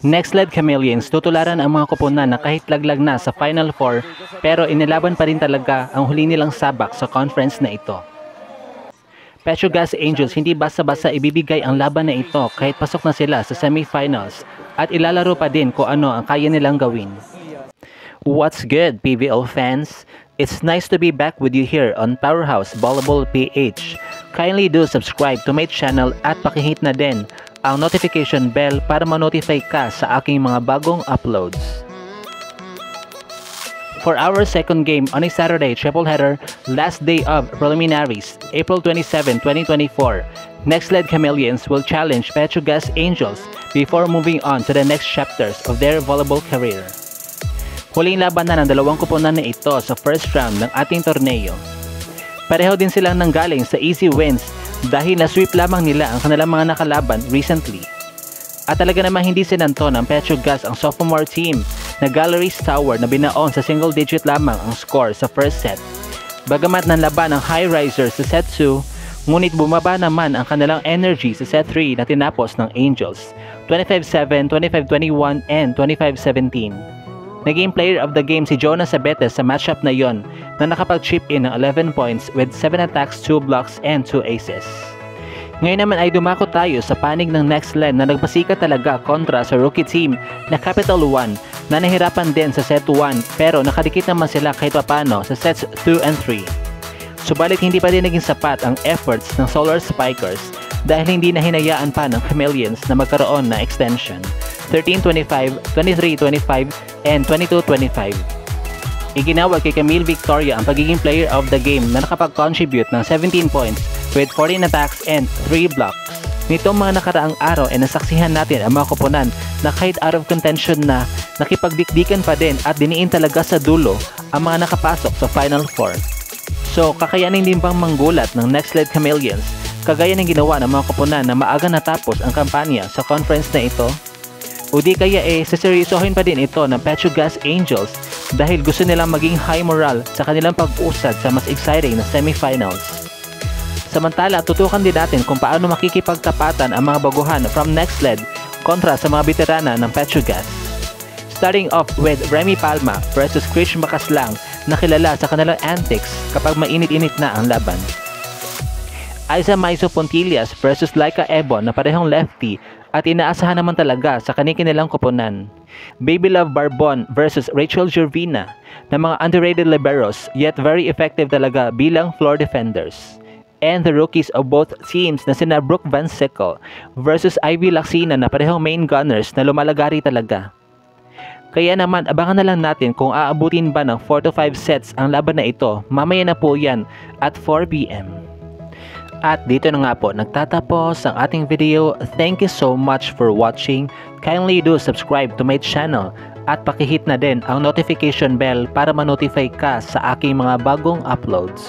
Next led Chameleons, tutularan ang mga koponan na kahit laglag na sa Final Four pero inilaban pa rin talaga ang huli nilang sabak sa conference na ito. Petrogas Angels hindi basta-basta ibibigay ang laban na ito kahit pasok na sila sa semifinals at ilalaro pa din kung ano ang kaya nilang gawin. What's good, PVL fans? It's nice to be back with you here on Powerhouse Volleyball PH. Kindly do subscribe to my channel at pakihit na din ang notification bell para ma-notify ka sa aking mga bagong uploads. For our second game on a Saturday triple header, last day of preliminaries, April 27, 2024, next led Chameleons will challenge Petrogas Angels before moving on to the next chapters of their volleyball career. Huling laban na ng dalawang koponan na ito sa first round ng ating torneo. Pareho din silang nanggaling sa easy wins dahil na-sweep lamang nila ang kanilang mga nakalaban recently. At talaga namang hindi sinanto ng Petrogas ang sophomore team na Galleries Tower na binaon sa single digit lamang ang score sa first set. Bagamat nanlaban ang High Risers sa set 2, ngunit bumaba naman ang kanilang energy sa set 3 na tinapos ng Angels, 25-7, 25-21, and 25-17. Naging player of the game si Jonas Sabetes sa matchup na yon na nakapag-chip in ng 11 points with 7 attacks, 2 blocks, and 2 aces. Ngayon naman ay dumako tayo sa panig ng next led na nagpasikat talaga kontra sa rookie team na Capital One na nahirapan din sa set 1 pero nakadikit naman sila kahit papano sa sets 2 and 3. Subalit hindi pa din naging sapat ang efforts ng Solar Spikers dahil hindi na hinayaan pa ng Chameleons na magkaroon na extension. 13-25, 23-25, and 22-25. Iginawad kay Camille Victoria ang pagiging player of the game na nakapag-contribute ng 17 points with 14 attacks and 3 blocks. Nitong mga nakaraang araw ay nasaksihan natin ang mga koponan na kahit out of contention na nakipagdikdikan pa din at diniin talaga sa dulo ang mga nakapasok sa Final Four. So kakayanin din bang manggulat ng next led Chameleons kagaya ng ginawa ng mga koponan na maaga natapos ang kampanya sa conference na ito? O di kaya seseryosohin pa din ito ng Petrogas Angels dahil gusto nilang maging high moral sa kanilang pag-usad sa mas exciting na semifinals. Samantala, tutukan din natin kung paano makikipagtapatan ang mga baguhan from next led kontra sa mga veterana ng Petrogas. Starting off with Remy Palma versus Krish Makaslang na kilala sa kanilang antics kapag mainit-init na ang laban. Aiza Maiso Pontillas versus Laika Ebon na parehong lefty at inaasahan naman talaga sa kanilang koponan. Baby Love Barbon versus Rachel Gervina na mga underrated liberos yet very effective talaga bilang floor defenders. And the rookies of both teams na sina Brooke Van Sickle versus Ivy Laxina na parehong main gunners na lumalagari talaga. Kaya naman abangan na lang natin kung aabutin ba ng 4 to 5 sets ang laban na ito. Mamaya na po yan at 4 PM. At dito na nga po nagtatapos ang ating video. Thank you so much for watching. Kindly do subscribe to my channel at pakihit na din ang notification bell para ma-notify ka sa aking mga bagong uploads.